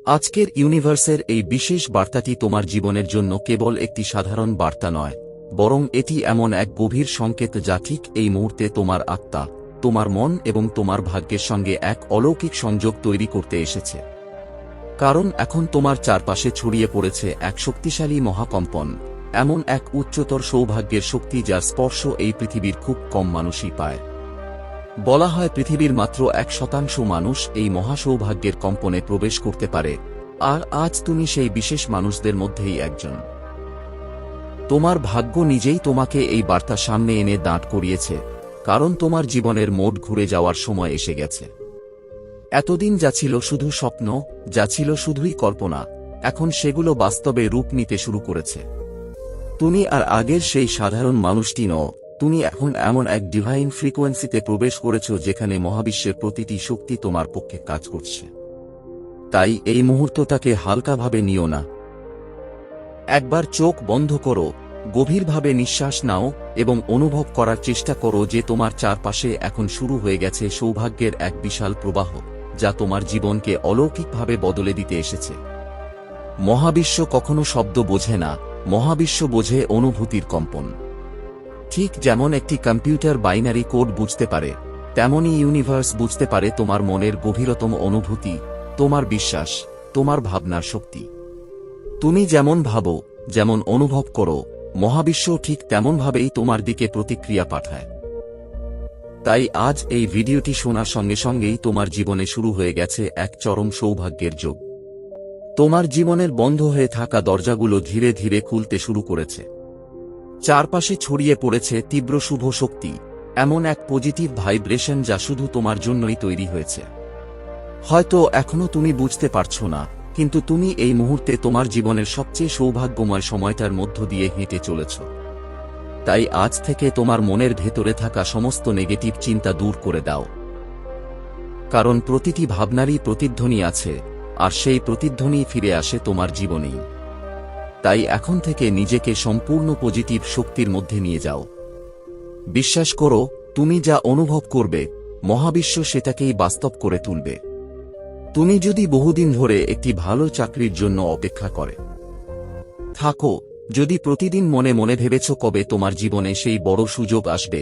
আজকের ইউনিভার্সের এই বিশেষ বার্তাটি তোমার জীবনের জন্য কেবল একটি সাধারণ বার্তা নয়, বরং এটি এমন এক গভীর সংকেত যা ঠিক এই মুহূর্তে তোমার আত্মা, তোমার মন এবং তোমার ভাগ্যের সঙ্গে এক অলৌকিক সংযোগ তৈরি করতে এসেছে। কারণ এখন তোমার চারপাশে ছড়িয়ে পড়েছে এক শক্তিশালী মহাকম্পন, এমন এক উচ্চতর সৌভাগ্যের শক্তি যার স্পর্শ এই পৃথিবীর খুব কম মানুষই পায়। বলা হয় পৃথিবীর মাত্র 1% মানুষ এই মহাসৌভাগ্যের কম্পনে প্রবেশ করতে পারে, আর আজ তুমি সেই বিশেষ মানুষদের মধ্যেই একজন। তোমার ভাগ্য নিজেই তোমাকে এই বার্তা সামনে এনে দাঁড় করিয়েছে, কারণ তোমার জীবনের মোড় ঘুরে যাওয়ার সময় এসে গেছে। এতদিন যা ছিল শুধু স্বপ্ন, যা ছিল শুধুই কল্পনা, এখন সেগুলো বাস্তবে রূপ নিতে শুরু করেছে। তুমি আর আগের সেই সাধারণ মানুষটি নও, তুমি এখন এমন এক ডিভাইন ফ্রিকোয়েন্সিতে প্রবেশ করেছ যেখানে মহাবিশ্বের প্রতিটি শক্তি তোমার পক্ষে কাজ করছে। তাই এই মুহূর্তটাকে হালকাভাবে নিও না। একবার চোখ বন্ধ করো, গভীরভাবে নিঃশ্বাস নাও এবং অনুভব করার চেষ্টা করো যে তোমার চারপাশে এখন শুরু হয়ে গেছে সৌভাগ্যের এক বিশাল প্রবাহ, যা তোমার জীবনকে অলৌকিকভাবে বদলে দিতে এসেছে। মহাবিশ্ব কখনো শব্দ বোঝে না, মহাবিশ্ব বোঝে অনুভূতির কম্পন। ঠিক যেমন একটি কম্পিউটার বাইনারি কোড বুঝতে পারে, তেমনই ইউনিভার্স বুঝতে পারে তোমার মনের গভীরতম অনুভূতি, তোমার বিশ্বাস, তোমার ভাবনার শক্তি। তুমি যেমন ভাবো, যেমন অনুভব করো, মহাবিশ্ব ঠিক তেমনভাবেই তোমার দিকে প্রতিক্রিয়া পাঠায়। তাই আজ এই ভিডিওটি শোনার সঙ্গে সঙ্গেই তোমার জীবনে শুরু হয়ে গেছে এক চরম সৌভাগ্যের যোগ। তোমার জীবনের বন্ধ হয়ে থাকা দরজাগুলো ধীরে ধীরে খুলতে শুরু করেছে। চারপাশে ছড়িয়ে পড়েছে তীব্র শুভ শক্তি, এমন এক পজিটিভ ভাইব্রেশন যা শুধু তোমার জন্যই তৈরি হয়েছে। হয়তো এখনো তুমি বুঝতে পারছো না, কিন্তু তুমি এই মুহূর্তে তোমার জীবনের সবচেয়ে সৌভাগ্যময় সময়টার মধ্য দিয়ে হেঁটে চলেছ। তাই আজ থেকে তোমার মনের ভেতরে থাকা সমস্ত নেগেটিভ চিন্তা দূর করে দাও। কারণ প্রতিটি ভাবনারই প্রতিধ্বনি আছে, আর সেই প্রতিধ্বনি ফিরে আসে তোমার জীবনেই। তাই এখন থেকে নিজেকে সম্পূর্ণ পজিটিভ শক্তির মধ্যে নিয়ে যাও। বিশ্বাস করো, তুমি যা অনুভব করবে, মহাবিশ্ব সেটাকেই বাস্তব করে তুলবে। তুমি যদি বহুদিন ধরে একটি ভালো চাকরির জন্য অপেক্ষা করে থাকো, যদি প্রতিদিন মনে মনে ভেবেছ কবে তোমার জীবনে সেই বড় সুযোগ আসবে,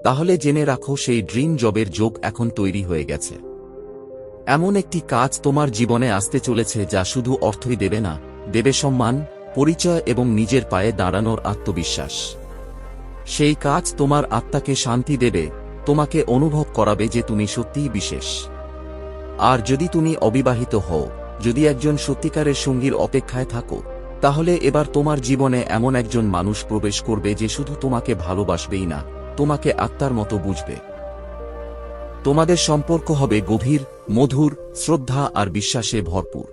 তাহলে জেনে রাখো সেই ড্রিম জবের যোগ এখন তৈরি হয়ে গেছে। এমন একটি কাজ তোমার জীবনে আসতে চলেছে যা শুধু অর্থই দেবে না, দেবে সম্মান, পরিচয় এবং নিজের পায়ে দাঁড়ানোর আত্মবিশ্বাস। সেই কাজ তোমার আত্মাকে শান্তি দেবে, তোমাকে অনুভব করাবে যে তুমি সত্যিই বিশেষ। আর যদি তুমি অবিবাহিত হও, যদি একজন সত্যিকারের সঙ্গীর অপেক্ষায় থাকো, তাহলে এবার তোমার জীবনে এমন একজন মানুষ প্রবেশ করবে যে শুধু তোমাকে ভালোবাসবেই না, তোমাকে আত্মার মতো বুঝবে। তোমাদের সম্পর্ক হবে গভীর, মধুর, শ্রদ্ধা আর বিশ্বাসে ভরপুর।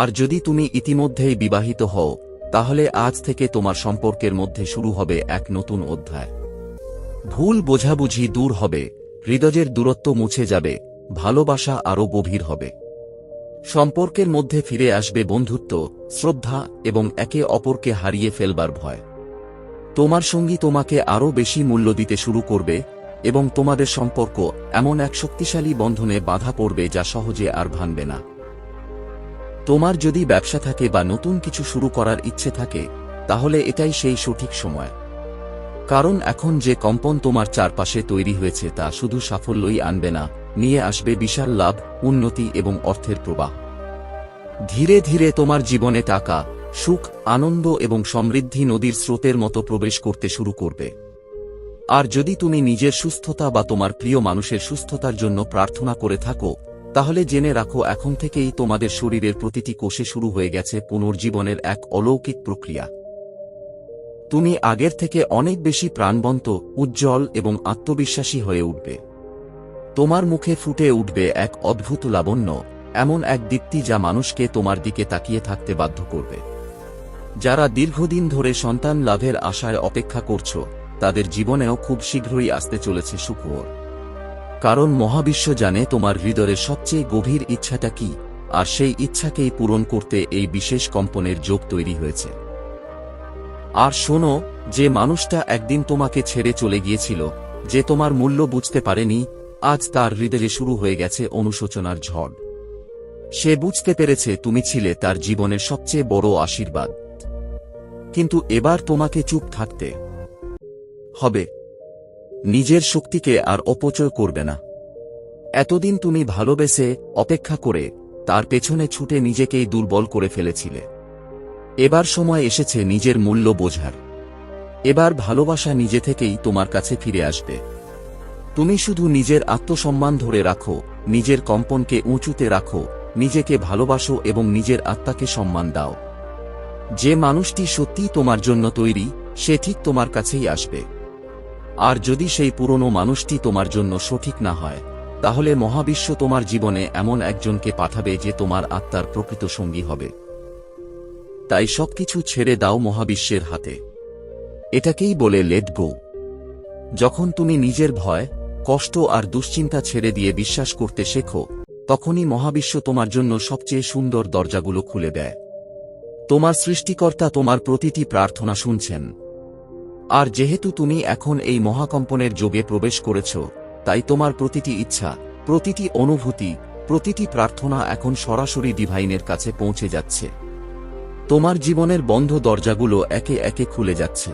আর যদি তুমি ইতিমধ্যেই বিবাহিত হও, তাহলে আজ থেকে তোমার সম্পর্কের মধ্যে শুরু হবে এক নতুন অধ্যায়। ভুল বোঝাবুঝি দূর হবে, হৃদয়ের দূরত্ব মুছে যাবে, ভালোবাসা আরও গভীর হবে। সম্পর্কের মধ্যে ফিরে আসবে বন্ধুত্ব, শ্রদ্ধা এবং একে অপরকে হারিয়ে ফেলবার ভয়। তোমার সঙ্গী তোমাকে আরও বেশি মূল্য দিতে শুরু করবে, এবং তোমাদের সম্পর্ক এমন এক শক্তিশালী বন্ধনে বাঁধা পড়বে যা সহজে আর ভাঙবে না। তোমার যদি ব্যবসা থাকে বা নতুন কিছু শুরু করার ইচ্ছে থাকে, তাহলে এটাই সেই সঠিক সময়। কারণ এখন যে কম্পন তোমার চারপাশে তৈরি হয়েছে তা শুধু সাফল্যই আনবে না, নিয়ে আসবে বিশাল লাভ, উন্নতি এবং অর্থের প্রবাহ। ধীরে ধীরে তোমার জীবনে টাকা, সুখ, আনন্দ এবং সমৃদ্ধি নদীর স্রোতের মতো প্রবেশ করতে শুরু করবে। আর যদি তুমি নিজের সুস্থতা বা তোমার প্রিয় মানুষের সুস্থতার জন্য প্রার্থনা করে থাকো, তাহলে জেনে রাখো এখন থেকেই তোমাদের শরীরের প্রতিটি কোষে শুরু হয়ে গেছে পুনর্জীবনের এক অলৌকিক প্রক্রিয়া। তুমি আগের থেকে অনেক বেশি প্রাণবন্ত, উজ্জ্বল এবং আত্মবিশ্বাসী হয়ে উঠবে। তোমার মুখে ফুটে উঠবে এক অদ্ভুত লাবণ্য, এমন এক দীপ্তি যা মানুষকে তোমার দিকে তাকিয়ে থাকতে বাধ্য করবে। যারা দীর্ঘদিন ধরে সন্তান লাভের আশায় অপেক্ষা করছো, তাদের জীবনেও খুব শীঘ্রই আসতে চলেছে সুখবর। কারণ মহাবিশ্ব জানে তোমার হৃদয়ের সবচেয়ে গভীর ইচ্ছাটা কি, আর সেই ইচ্ছাকেই পূরণ করতে এই বিশেষ কম্পনের যোগ তৈরি হয়েছে। আর শোনো, যে মানুষটা একদিন তোমাকে ছেড়ে চলে গিয়েছিল, যে তোমার মূল্য বুঝতে পারেনি, আজ তার হৃদয়ে শুরু হয়ে গেছে অনুশোচনার ঝড়। সে বুঝতে পেরেছে তুমি ছিলে তার জীবনের সবচেয়ে বড় আশীর্বাদ। কিন্তু এবার তোমাকে চুপ থাকতে হবে। নিজের শক্তিকে আর অপচয় করবে না। এতদিন তুমি ভালোবেসে, অপেক্ষা করে, তার পেছনে ছুটে নিজেকেই দুর্বল করে ফেলেছিলে। এবার সময় এসেছে নিজের মূল্য বোঝার। এবার ভালোবাসা নিজে থেকেই তোমার কাছে ফিরে আসবে। তুমি শুধু নিজের আত্মসম্মান ধরে রাখো, নিজের কম্পনকে উঁচুতে রাখো, নিজেকে ভালোবাসো এবং নিজের আত্মাকে সম্মান দাও। যে মানুষটি সত্যিই তোমার জন্য তৈরি, সে ঠিক তোমার কাছেই আসবে। আর যদি সেই পুরনো মানুষটি তোমার জন্য সঠিক না হয়, তাহলে মহাবিশ্ব তোমার জীবনে এমন একজনকে পাঠাবে যে তোমার আত্মার প্রকৃত সঙ্গী হবে। তাই সবকিছু ছেড়ে দাও মহাবিশ্বের হাতে। এটাকেই বলে লেট গো। যখন তুমি নিজের ভয়, কষ্ট আর দুশ্চিন্তা ছেড়ে দিয়ে বিশ্বাস করতে শেখো, তখনই মহাবিশ্ব তোমার জন্য সবচেয়ে সুন্দর দরজাগুলো খুলে দেয়। তোমার সৃষ্টিকর্তা তোমার প্রতিটি প্রার্থনা শুনছেন। আর যেহেতু তুমি এখন এই মহাকম্পনের যোগে প্রবেশ করেছ, তাই তোমার প্রতিটি ইচ্ছা, প্রতিটি অনুভূতি, প্রতিটি প্রার্থনা এখন সরাসরি ডিভাইনের কাছে পৌঁছে যাচ্ছে। তোমার জীবনের বন্ধ দরজাগুলো একে একে খুলে যাচ্ছে।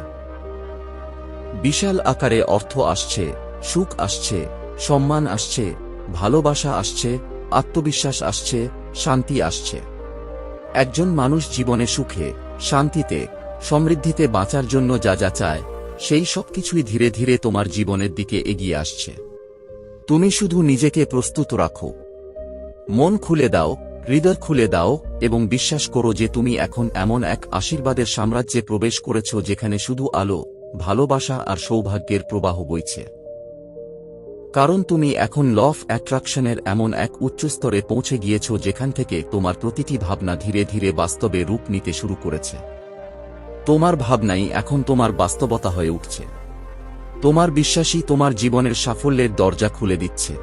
বিশাল আকারে অর্থ আসছে, সুখ আসছে, সম্মান আসছে, ভালোবাসা আসছে, আত্মবিশ্বাস আসছে, শান্তি আসছে। একজন মানুষ জীবনে সুখে, শান্তিতে, সমৃদ্ধিতে বাঁচার জন্য যা যা চায়, সেই সব কিছুই ধীরে ধীরে তোমার জীবনের দিকে এগিয়ে আসছে। তুমি শুধু নিজেকে প্রস্তুত রাখো। মন খুলে দাও, হৃদয় খুলে দাও এবং বিশ্বাস করো যে তুমি এখন এমন এক আশীর্বাদের সাম্রাজ্যে প্রবেশ করেছ যেখানে শুধু আলো, ভালোবাসা আর সৌভাগ্যের প্রবাহ বইছে। কারণ তুমি এখন ল অফ অ্যাট্রাকশনের এমন এক উচ্চস্তরে পৌঁছে গিয়েছ যেখান থেকে তোমার প্রতিটি ভাবনা ধীরে ধীরে বাস্তবে রূপ নিতে শুরু করেছে। তোমার ভাবনাই এখন তোমার বাস্তবতা হয়ে উঠছে। তোমার বিশ্বাসই তোমার জীবনের সাফল্যের দরজা খুলে দিচ্ছে।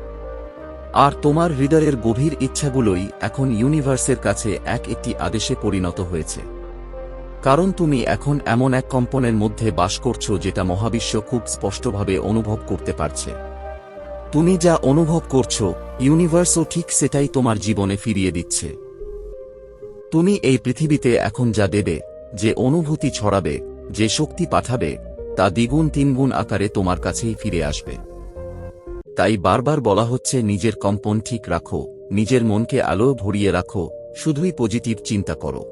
আর তোমার হৃদয়ের গভীর ইচ্ছাগুলোই এখন ইউনিভার্সের কাছে একটি আদেশে পরিণত হয়েছে। কারণ তুমি এখন এমন এক কম্পনের মধ্যে বাস করছো যেটা মহাবিশ্ব খুব স্পষ্টভাবে অনুভব করতে পারছে। তুমি যা অনুভব করছো, ইউনিভার্সও ঠিক সেটাই তোমার জীবনে ফিরিয়ে দিচ্ছে। তুমি এই পৃথিবীতে এখন যা দেবে, যে অনুভূতি ছড়াবে, যে শক্তি পাঠাবে, তা দ্বিগুণ তিনগুণ আকারে তোমার কাছেই ফিরে আসবে। তাই বারবার বলা হচ্ছে নিজের কম্পন ঠিক রাখো, নিজের মনকে আলো ভরিয়ে রাখো, শুধুই পজিটিভ চিন্তা করো।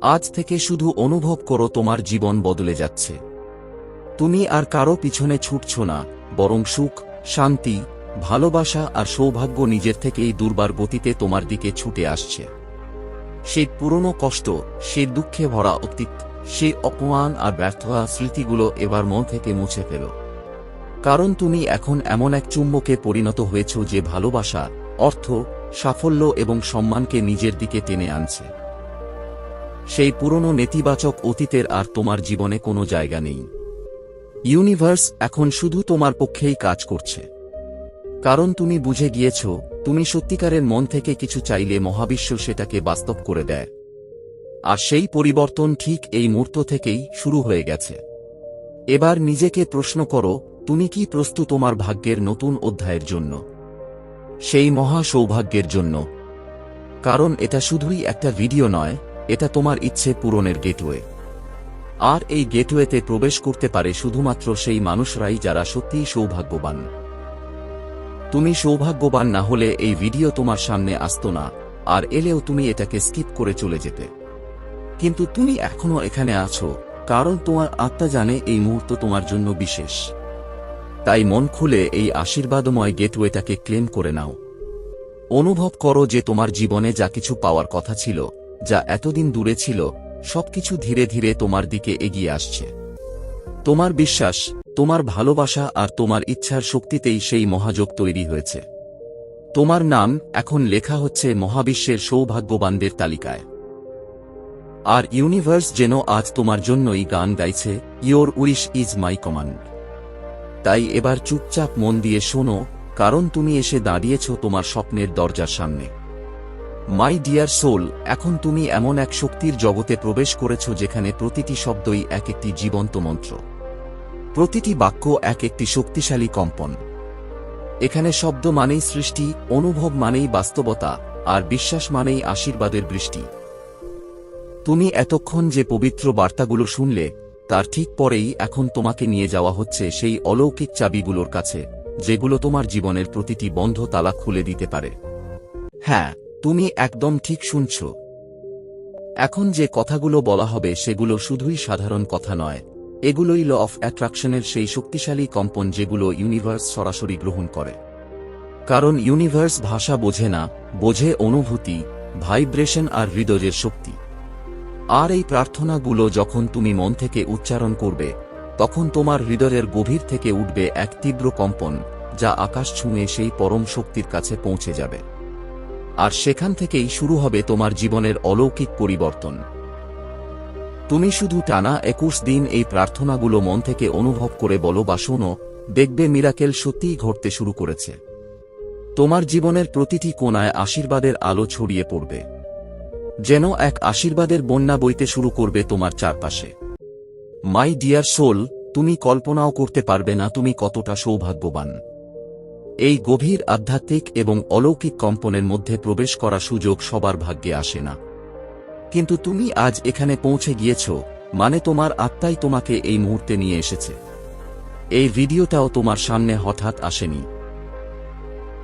আজ থেকে শুধু অনুভব করো তোমার জীবন বদলে যাচ্ছে। তুমি আর কারো পিছনে ছুটছ না, বরং সুখ, শান্তি, ভালোবাসা আর সৌভাগ্য নিজের থেকেই দুর্বার গতিতে তোমার দিকে ছুটে আসছে। সেই পুরনো কষ্ট, সেই দুঃখে ভরা অতীত, সেই অপমান আর ব্যর্থতা স্মৃতিগুলো এবার মন থেকে মুছে ফেলো। কারণ তুমি এখন এমন এক চুম্বকে পরিণত হয়েছ যে ভালোবাসা, অর্থ, সাফল্য এবং সম্মানকে নিজের দিকে টেনে আনছে। সেই পুরনো নেতিবাচক অতীতের আর তোমার জীবনে কোনো জায়গা নেই। ইউনিভার্স এখন শুধু তোমার পক্ষেই কাজ করছে। কারণ তুমি বুঝে গিয়েছ, তুমি সত্যিকারের মন থেকে কিছু চাইলে মহাবিশ্ব সেটাকে বাস্তব করে দেয়। আর সেই পরিবর্তন ঠিক এই মুহূর্ত থেকেই শুরু হয়ে গেছে। এবার নিজেকে প্রশ্ন করো, তুমি কি প্রস্তুত তোমার ভাগ্যের নতুন অধ্যায়ের জন্য? সেই মহা সৌভাগ্যের জন্য? কারণ এটা শুধুই একটা ভিডিও নয়, এটা তোমার ইচ্ছে পূরণের গেটওয়ে। আর এই গেটওয়েতে প্রবেশ করতে পারে শুধুমাত্র সেই মানুষরাই যারা সত্যিই সৌভাগ্যবান। তুমি সৌভাগ্যবান না হলে এই ভিডিও তোমার সামনে আসতো না, আর এলেও তুমি এটাকে স্কিপ করে চলে যেতে। কিন্তু তুমি এখনো এখানে আছো, কারণ তোমার আত্মা জানে এই মুহূর্ত তোমার জন্য বিশেষ। তাই মন খুলে এই আশীর্বাদময় গেটওয়েটাকে ক্লেম করে নাও। অনুভব করো যে তোমার জীবনে যা কিছু পাওয়ার কথা ছিল, যা এতদিন দূরে ছিল, সবকিছু ধীরে ধীরে তোমার দিকে এগিয়ে আসছে। তোমার বিশ্বাস, তোমার ভালোবাসা আর তোমার ইচ্ছার শক্তিতেই সেই মহাযোগ তৈরি হয়েছে। তোমার নাম এখন লেখা হচ্ছে মহাবিশ্বের সৌভাগ্যবানদের তালিকায়। আর ইউনিভার্স যেন আজ তোমার জন্যই গান গাইছে, your wish is my command. তাই এবার চুপচাপ মন দিয়ে শোনো, কারণ তুমি এসে দাঁড়িয়েছ তোমার স্বপ্নের দরজার সামনে। মাই ডিয়ার সোল, এখন তুমি এমন এক শক্তির জগতে প্রবেশ করেছ যেখানে প্রতিটি শব্দই এক একটি জীবন্ত মন্ত্র, প্রতিটি বাক্য এক একটি শক্তিশালী কম্পন। এখানে শব্দ মানেই সৃষ্টি, অনুভব মানেই বাস্তবতা, আর বিশ্বাস মানেই আশীর্বাদের বৃষ্টি। তুমি এতক্ষণ যে পবিত্র বার্তাগুলো শুনলে, তার ঠিক পরেই এখন তোমাকে নিয়ে যাওয়া হচ্ছে সেই অলৌকিক চাবিগুলোর কাছে, যেগুলো তোমার জীবনের প্রতিটি বন্ধ তালা খুলে দিতে পারে। হ্যাঁ, তুমি একদম ঠিক শুনছ। এখন যে কথাগুলো বলা হবে সেগুলো শুধুই সাধারণ কথা নয়, এগুলোই ল অফ অ্যাট্রাকশনের সেই শক্তিশালী কম্পন যেগুলো ইউনিভার্স সরাসরি গ্রহণ করে। কারণ ইউনিভার্স ভাষা বোঝে না, বোঝে অনুভূতি, ভাইব্রেশন আর হৃদয়ের শক্তি। আর এই প্রার্থনাগুলো যখন তুমি মন থেকে উচ্চারণ করবে, তখন তোমার হৃদয়ের গভীর থেকে উঠবে এক তীব্র কম্পন, যা আকাশ ছুঁয়ে সেই পরম শক্তির কাছে পৌঁছে যাবে। আর সেখান থেকেই শুরু হবে তোমার জীবনের অলৌকিক পরিবর্তন। তুমি শুধু টানা 21 দিন এই প্রার্থনাগুলো মন থেকে অনুভব করে বলো বা শোনো, দেখবে মিরাকেল সত্যিই ঘটতে শুরু করেছে। তোমার জীবনের প্রতিটি কোণায় আশীর্বাদের আলো ছড়িয়ে পড়বে, যেন এক আশীর্বাদের বন্যা বইতে শুরু করবে তোমার চারপাশে। মাই ডিয়ার সোল, তুমি কল্পনাও করতে পারবে না তুমি কতটা সৌভাগ্যবান। এই গভীর আধ্যাত্মিক এবং অলৌকিক কম্পনের মধ্যে প্রবেশ করা সুযোগ সবার ভাগ্যে আসে না। কিন্তু তুমি আজ এখানে পৌঁছে গিয়েছ, মানে তোমার আত্মাই তোমাকে এই মুহূর্তে নিয়ে এসেছে। এই ভিডিওটাও তোমার সামনে হঠাৎ আসেনি।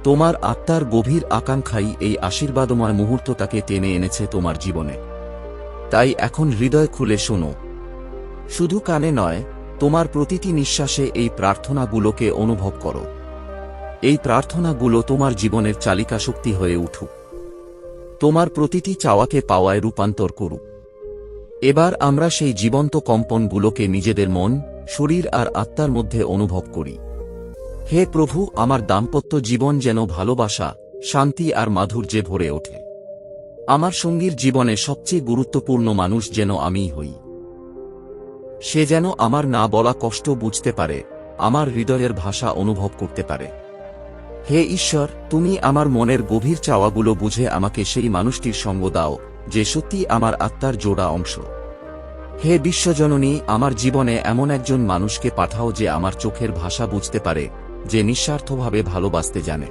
তোমার আত্মার গভীর আকাঙ্ক্ষাই এই আশীর্বাদময় মুহূর্তটাকে টেনে এনেছে তোমার জীবনে। তাই এখন হৃদয় খুলে শোনো, শুধু কানে নয়, তোমার প্রতিটি নিঃশ্বাসে এই প্রার্থনাগুলোকে অনুভব করো। এই প্রার্থনাগুলো তোমার জীবনের চালিকা শক্তি হয়ে উঠুক, তোমার প্রতিটি চাওয়াকে পাওয়ায় রূপান্তর করুক। এবার আমরা সেই জীবন্ত কম্পনগুলোকে নিজেদের মন, শরীর আর আত্মার মধ্যে অনুভব করি। হে প্রভু, আমার দাম্পত্য জীবন যেন ভালোবাসা, শান্তি আর মাধুর্যে ভরে ওঠে। আমার সঙ্গীর জীবনে সবচেয়ে গুরুত্বপূর্ণ মানুষ যেন আমিই হই। সে যেন আমার না বলা কষ্ট বুঝতে পারে, আমার হৃদয়ের ভাষা অনুভব করতে পারে। হে ঈশ্বর, তুমি আমার মনের গভীর চাওয়াগুলো বুঝে আমাকে সেই মানুষটির সঙ্গ দাও, যে সত্যি আমার আত্মার জোড়া অংশ। হে বিশ্বজননী, আমার জীবনে এমন একজন মানুষকে পাঠাও যে আমার চোখের ভাষা বুঝতে পারে, যে নিঃস্বার্থভাবে ভালোবাসতে জানে।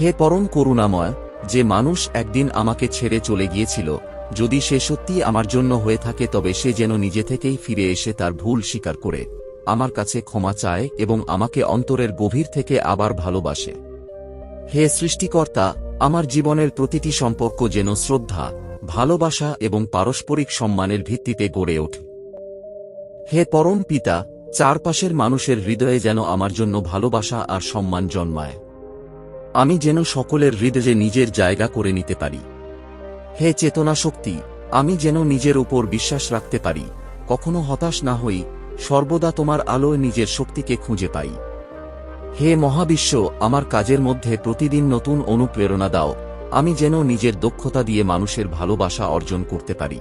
হে পরম করুণাময়, যে মানুষ একদিন আমাকে ছেড়ে চলে গিয়েছিল, যদি সে সত্যি আমার জন্য হয়ে থাকে তবে সে যেন নিজে থেকেই ফিরে এসে তার ভুল স্বীকার করে আমার কাছে ক্ষমা চায় এবং আমাকে অন্তরের গভীর থেকে আবার ভালোবাসে। হে সৃষ্টিকর্তা, আমার জীবনের প্রতিটি সম্পর্ক যেন শ্রদ্ধা, ভালোবাসা এবং পারস্পরিক সম্মানের ভিত্তিতে গড়ে ওঠে। হে পরম পিতা, চারপাশের মানুষের হৃদয়ে যেন আমার জন্য ভালোবাসা আর সম্মান জন্মায়। আমি যেন সকলের হৃদয়ে নিজের জায়গা করে নিতে পারি। হে চেতনা শক্তি, আমি যেন নিজের উপর বিশ্বাস রাখতে পারি, কখনো হতাশ না হই, সর্বদা তোমার আলোয় নিজের শক্তিকে খুঁজে পাই। হে মহাবিশ্ব, আমার কাজের মধ্যে প্রতিদিন নতুন অনুপ্রেরণা দাও, আমি যেন নিজের দক্ষতা দিয়ে মানুষের ভালোবাসা অর্জন করতে পারি।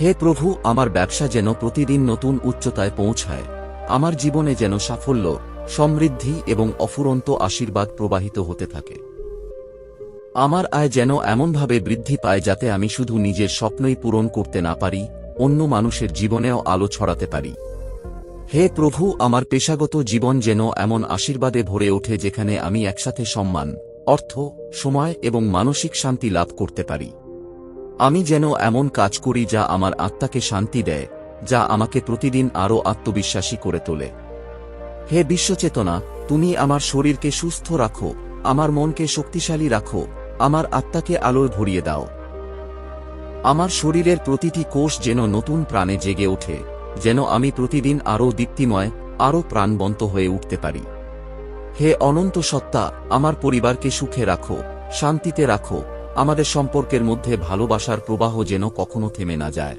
হে প্রভু, আমার ব্যবসা যেন প্রতিদিন নতুন উচ্চতায় পৌঁছায়, আমার জীবনে যেন সাফল্য, সমৃদ্ধি এবং অফুরন্ত আশীর্বাদ প্রবাহিত হতে থাকে। আমার আয় যেন এমনভাবে বৃদ্ধি পায় যাতে আমি শুধু নিজের স্বপ্নই পূরণ করতে না পারি, অন্য মানুষের জীবনেও আলো ছড়াতে পারি। হে প্রভু, আমার পেশাগত জীবন যেন এমন আশীর্বাদে ভরে ওঠে যেখানে আমি একসাথে সম্মান, অর্থ, সময় এবং মানসিক শান্তি লাভ করতে পারি। আমি যেন এমন কাজ করি যা আমার আত্মাকে শান্তি দেয়, যা আমাকে প্রতিদিন আরও আত্মবিশ্বাসী করে তোলে। হে বিশ্বচেতনা, তুমি আমার শরীরকে সুস্থ রাখো, আমার মনকে শক্তিশালী রাখো, আমার আত্মাকে আলোয় ভরিয়ে দাও। আমার শরীরের প্রতিটি কোষ যেন নতুন প্রাণে জেগে ওঠে, যেন আমি প্রতিদিন আরও দীপ্তিময়, আরও প্রাণবন্ত হয়ে উঠতে পারি। হে অনন্ত সত্তা, আমার পরিবারকে সুখে রাখো, শান্তিতে রাখো, আমাদের সম্পর্কের মধ্যে ভালোবাসার প্রবাহ যেন কখনো থেমে না যায়।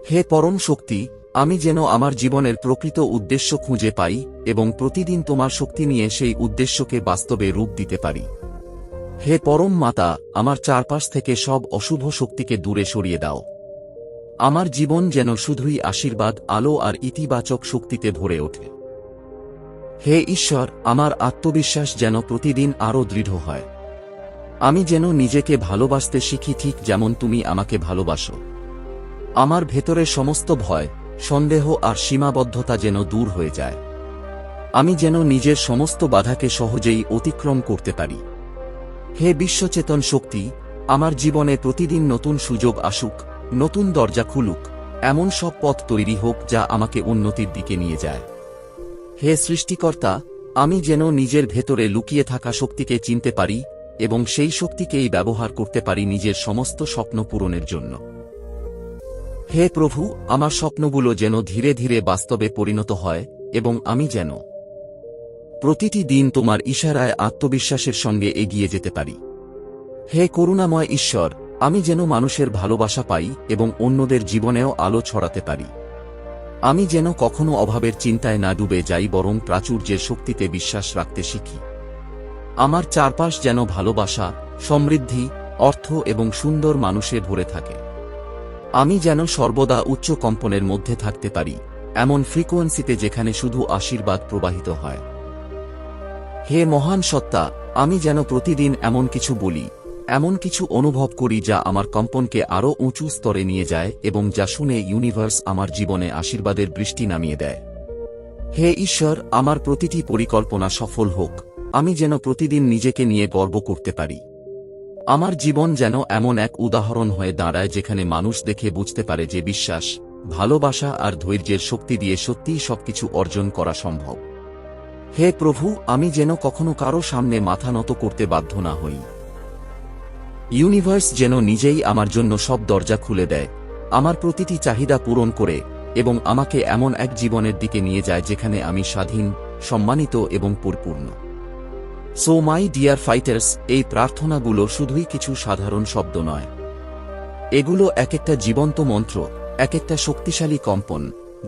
হে পরম শক্তি, আমি যেন আমার জীবনের প্রকৃত উদ্দেশ্য খুঁজে পাই এবং প্রতিদিন তোমার শক্তি নিয়ে সেই উদ্দেশ্যকে বাস্তবে রূপ দিতে পারি। হে পরম মাতা, আমার চারপাশ থেকে সব অশুভ শক্তিকে দূরে সরিয়ে দাও। আমার জীবন যেন শুধুই আশীর্বাদ, আলো আর ইতিবাচক শক্তিতে ভরে ওঠে। হে ঈশ্বর, আমার আত্মবিশ্বাস যেন প্রতিদিন আরও দৃঢ় হয়। আমি যেন নিজেকে ভালোবাসতে শিখি ঠিক যেমন তুমি আমাকে ভালোবাসো। আমার ভেতরের সমস্ত ভয়, সন্দেহ আর সীমাবদ্ধতা যেন দূর হয়ে যায়। আমি যেন নিজের সমস্ত বাধাকে সহজেই অতিক্রম করতে পারি। হে বিশ্বচেতন শক্তি, আমার জীবনে প্রতিদিন নতুন সুযোগ আসুক, নতুন দরজা খুলুক, এমন সব পথ তৈরি হোক যা আমাকে উন্নতির দিকে নিয়ে যায়। হে সৃষ্টিকর্তা, আমি যেন নিজের ভেতরে লুকিয়ে থাকা শক্তিকে চিনতে পারি এবং সেই শক্তিকেই ব্যবহার করতে পারি নিজের সমস্ত স্বপ্ন পূরণের জন্য। হে প্রভু, আমার স্বপ্নগুলো যেন ধীরে ধীরে বাস্তবে পরিণত হয় এবং আমি যেন প্রতিটি দিন তোমার ইশারায় আত্মবিশ্বাসের সঙ্গে এগিয়ে যেতে পারি। হে করুণাময় ঈশ্বর, আমি যেন মানুষের ভালোবাসা পাই এবং অন্যদের জীবনেও আলো ছড়াতে পারি। আমি যেন কখনো অভাবের চিন্তায় না ডুবে যাই, বরং প্রাচুর্যের শক্তিতে বিশ্বাস রাখতে শিখি। আমার চারপাশ যেন ভালোবাসা, সমৃদ্ধি, অর্থ এবং সুন্দর মানুষে ভরে থাকে। আমি যেন সর্বদা উচ্চ কম্পনের মধ্যে থাকতে পারি, এমন ফ্রিকোয়েন্সিতে যেখানে শুধু আশীর্বাদ প্রবাহিত হয়। হে মহান সত্তা, আমি যেন প্রতিদিন এমন কিছু বলি, এমন কিছু অনুভব করি যা আমার কম্পনকে আরও উঁচু স্তরে নিয়ে যায় এবং যা শুনে ইউনিভার্স আমার জীবনে আশীর্বাদের বৃষ্টি নামিয়ে দেয়। হে ঈশ্বর, আমার প্রতিটি পরিকল্পনা সফল হোক, আমি যেন প্রতিদিন নিজেকে নিয়ে গর্ব করতে পারি। আমার জীবন যেন এমন এক উদাহরণ হয়ে দাঁড়ায় যেখানে মানুষ দেখে বুঝতে পারে যে বিশ্বাস, ভালোবাসা আর ধৈর্যের শক্তি দিয়ে সত্যিই সবকিছু অর্জন করা সম্ভব। হে প্রভু, আমি যেন কখনো কারো সামনে মাথা নত করতে বাধ্য না হই। ইউনিভার্স যেন নিজেই আমার জন্য সব দরজা খুলে দেয়, আমার প্রতিটি চাহিদা পূরণ করে এবং আমাকে এমন এক জীবনের দিকে নিয়ে যায় যেখানে আমি স্বাধীন, সম্মানিত এবং পরিপূর্ণ। সো মাই ডিয়ার ফাইটার্স, এই প্রার্থনাগুলো শুধুই কিছু সাধারণ শব্দ নয়। এগুলো এক একটা জীবন্ত মন্ত্র, এক একটা শক্তিশালী কম্পন,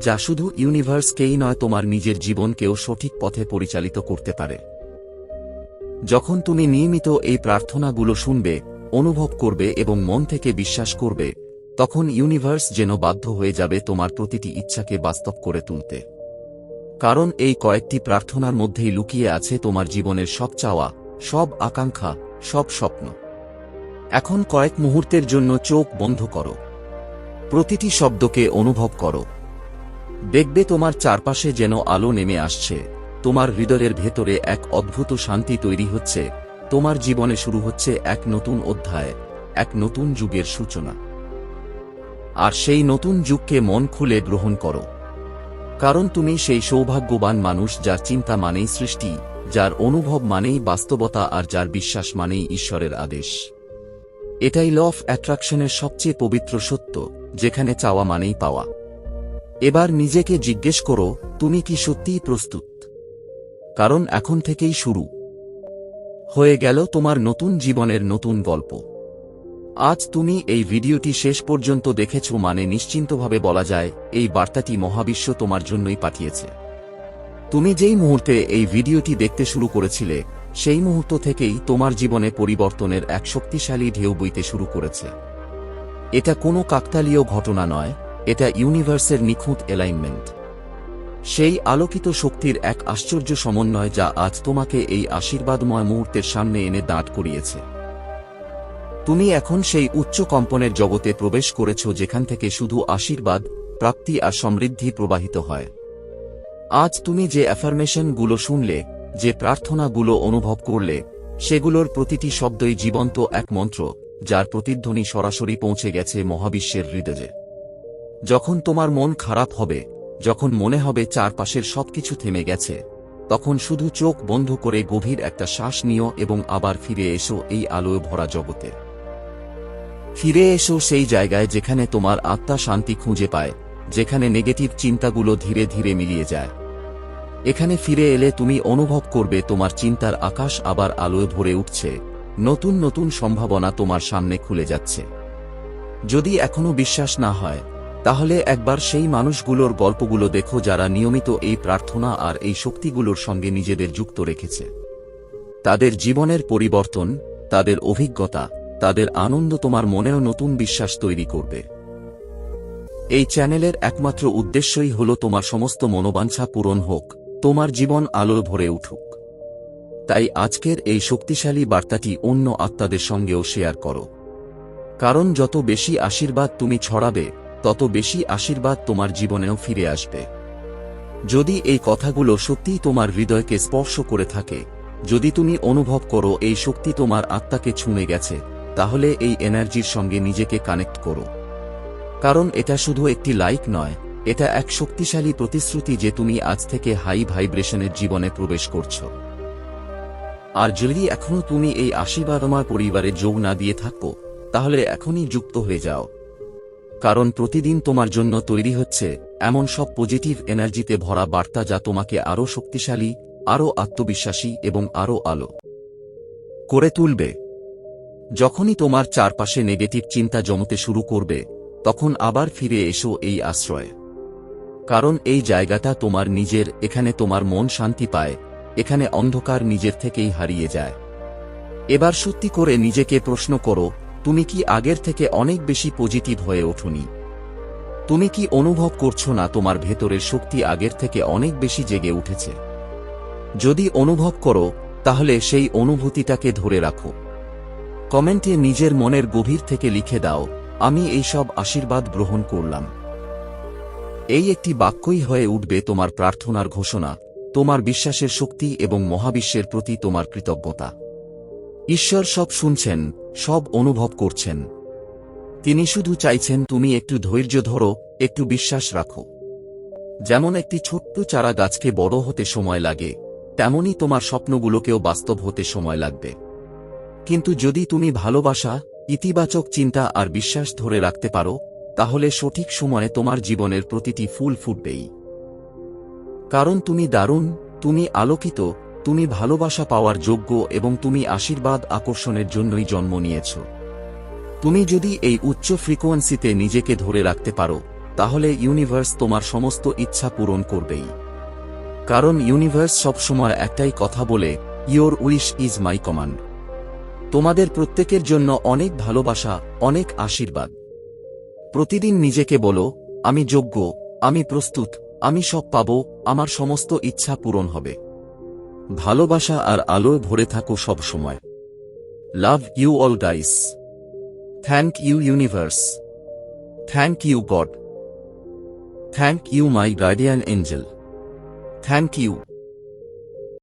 যা শুধু ইউনিভার্সকেই নয়, তোমার নিজের জীবনকেও সঠিক পথে পরিচালিত করতে পারে। যখন তুমি নিয়মিত এই প্রার্থনাগুলো শুনবে, অনুভব করবে এবং মন থেকে বিশ্বাস করবে, তখন ইউনিভার্স যেন বাধ্য হয়ে যাবে তোমার প্রতিটি ইচ্ছাকে বাস্তব করে তুলতে। কারণ এই কয়েকটি প্রার্থনার মধ্যেই লুকিয়ে আছে তোমার জীবনের সব চাওয়া, সব আকাঙ্ক্ষা, সব স্বপ্ন। এখন কয়েক মুহূর্তের জন্য চোখ বন্ধ করো, প্রতিটি শব্দকে অনুভব করো। দেখবে তোমার চারপাশে যেন আলো নেমে আসছে, তোমার হৃদয়ের ভেতরে এক অদ্ভুত শান্তি তৈরি হচ্ছে, তোমার জীবনে শুরু হচ্ছে এক নতুন অধ্যায়, এক নতুন যুগের সূচনা। আর সেই নতুন যুগকে মন খুলে গ্রহণ করো, কারণ তুমি সেই সৌভাগ্যবান মানুষ যার চিন্তা মানেই সৃষ্টি, যার অনুভব মানেই বাস্তবতা আর যার বিশ্বাস মানেই ঈশ্বরের আদেশ। এটাই ল অফ অ্যাট্রাকশনের সবচেয়ে পবিত্র সত্য, যেখানে চাওয়া মানেই পাওয়া। এবার নিজেকে জিজ্ঞেস করো, তুমি কি সত্যিই প্রস্তুত? কারণ এখন থেকেই শুরু হয়ে গেল তোমার নতুন জীবনের নতুন গল্প। আজ তুমি এই ভিডিওটি শেষ পর্যন্ত দেখেছ মানে নিশ্চিন্তভাবে বলা যায় এই বার্তাটি মহাবিশ্ব তোমার জন্যই পাঠিয়েছে। তুমি যেই মুহূর্তে এই ভিডিওটি দেখতে শুরু করেছিলে, সেই মুহূর্ত থেকেই তোমার জীবনে পরিবর্তনের এক শক্তিশালী ঢেউ বইতে শুরু করেছে। এটা কোনো কাকতালীয় ঘটনা নয়, এটা ইউনিভার্সের নিখুঁত অ্যালাইনমেন্ট। সেই আলোকিত শক্তির এক আশ্চর্য সমন্বয় যা আজ তোমাকে এই আশীর্বাদময় মুহূর্তের সামনে এনে দাঁড় করিয়েছে। তুমি এখন সেই উচ্চ কম্পনের জগতে প্রবেশ করেছ যেখান থেকে শুধু আশীর্বাদ, প্রাপ্তি আর সমৃদ্ধি প্রবাহিত হয়। আজ তুমি যে অ্যাফার্মেশনগুলো শুনলে, যে প্রার্থনাগুলো অনুভব করলে, সেগুলোর প্রতিটি শব্দই জীবন্ত এক মন্ত্র, যার প্রতিধ্বনি সরাসরি পৌঁছে গেছে মহাবিশ্বের হৃদয়ে। যখন তোমার মন খারাপ হবে, যখন মনে হবে চারপাশের সবকিছু থেমে গেছে, তখন শুধু চোখ বন্ধ করে গভীর একটা শ্বাস নিও এবং আবার ফিরে এসো এই আলোয় ভরা জগতে। ফিরে এসো সেই জায়গায় যেখানে তোমার আত্মা শান্তি খুঁজে পায়, যেখানে নেগেটিভ চিন্তাগুলো ধীরে ধীরে মিলিয়ে যায়। এখানে ফিরে এলে তুমি অনুভব করবে তোমার চিন্তার আকাশ আবার আলোয় ভরে উঠছে, নতুন নতুন সম্ভাবনা তোমার সামনে খুলে যাচ্ছে। যদি এখনো বিশ্বাস না হয়, তাহলে একবার সেই মানুষগুলোর গল্পগুলো দেখো যারা নিয়মিত এই প্রার্থনা আর এই শক্তিগুলোর সঙ্গে নিজেদের যুক্ত রেখেছে। তাদের জীবনের পরিবর্তন, তাদের অভিজ্ঞতা, তাদের আনন্দ তোমার মনেও নতুন বিশ্বাস তৈরি করবে। এই চ্যানেলের একমাত্র উদ্দেশ্যই হল তোমার সমস্ত মনোবাঞ্ছা পূরণ হোক, তোমার জীবন আলোয় ভরে উঠুক। তাই আজকের এই শক্তিশালী বার্তাটি অন্য আত্মাদের সঙ্গেও শেয়ার করো। কারণ যত বেশি আশীর্বাদ তুমি ছড়াবে, তত বেশি আশীর্বাদ তোমার জীবনেও ফিরে আসবে। যদি এই কথাগুলো সত্যিই তোমার হৃদয়কে স্পর্শ করে থাকে, যদি তুমি অনুভব করো এই শক্তি তোমার আত্মাকে ছুঁয়ে গেছে, তাহলে এই এনার্জির সঙ্গে নিজেকে কানেক্ট করো। কারণ এটা শুধু একটি লাইক নয়, এটা এক শক্তিশালী প্রতিশ্রুতি যে তুমি আজ থেকে হাই ভাইব্রেশনের জীবনে প্রবেশ করছো। আর যদি এখনও তুমি এই আশীর্বাদময় পরিবারে যোগ না দিয়ে থাকো, তাহলে এখনই যুক্ত হয়ে যাও। কারণ প্রতিদিন তোমার জন্য তৈরি হচ্ছে এমন সব পজিটিভ এনার্জিতে ভরা বার্তা যা তোমাকে আরও শক্তিশালী, আরও আত্মবিশ্বাসী এবং আরও আলো করে তুলবে। যখনই তোমার চারপাশে নেগেটিভ চিন্তা জমতে শুরু করবে, তখন আবার ফিরে এসো এই আশ্রয়ে। কারণ এই জায়গাটা তোমার নিজের, এখানে তোমার মন শান্তি পায়, এখানে অন্ধকার নিজের থেকেই হারিয়ে যায়। এবার সত্যি করে নিজেকে প্রশ্ন করো, তুমি কি আগের থেকে অনেক বেশি পজিটিভ হয়ে ওঠোনি? তুমি কি অনুভব করছো না তোমার ভেতরের শক্তি আগের থেকে অনেক বেশি জেগে উঠেছে? যদি অনুভব করো, তাহলে সেই অনুভূতিটাকে ধরে রাখো। কমেন্টে নিজের মনের গভীর থেকে লিখে দাও, আমি এই সব আশীর্বাদ গ্রহণ করলাম। এই একটি বাক্যই হয়ে উঠবে তোমার প্রার্থনার ঘোষণা, তোমার বিশ্বাসের শক্তি এবং মহাবিশ্বের প্রতি তোমার কৃতজ্ঞতা। ঈশ্বর সব শুনছেন, সব অনুভব করছেন। তিনি শুধু চাইছেন তুমি একটু ধৈর্য ধরো, একটু বিশ্বাস রাখো। যেমন একটি ছোট্ট চারা গাছকে বড় হতে সময় লাগে, তেমনি তোমার স্বপ্নগুলোকেও বাস্তব হতে সময় লাগবে। কিন্তু যদি তুমি ভালোবাসা, ইতিবাচক চিন্তা আর বিশ্বাস ধরে রাখতে পারো, তাহলে সঠিক সময়ে তোমার জীবনের প্রতিটি ফুল ফুটবেই। কারণ তুমি দারুণ, তুমি আলোকিত, তুমি ভালোবাসা পাওয়ার যোগ্য এবং তুমি আশীর্বাদ আকর্ষণের জন্যই জন্ম নিয়েছ। তুমি যদি এই উচ্চ ফ্রিকোয়েন্সিতে নিজেকে ধরে রাখতে পারো, তাহলে ইউনিভার্স তোমার সমস্ত ইচ্ছা পূরণ করবেই। কারণ ইউনিভার্স সবসময় একটাই কথা বলে, your wish is my command. তোমাদের প্রত্যেকের জন্য অনেক ভালোবাসা, অনেক আশীর্বাদ। প্রতিদিন নিজেকে বলো, আমি যোগ্য, আমি প্রস্তুত, আমি সব পাব, আমার সমস্ত ইচ্ছা পূরণ হবে। ভালোবাসা আর আলোয় ভরে থাকো সব সময়। Love you all guys. Thank you universe. Thank you God. Thank you my guardian angel. Thank you.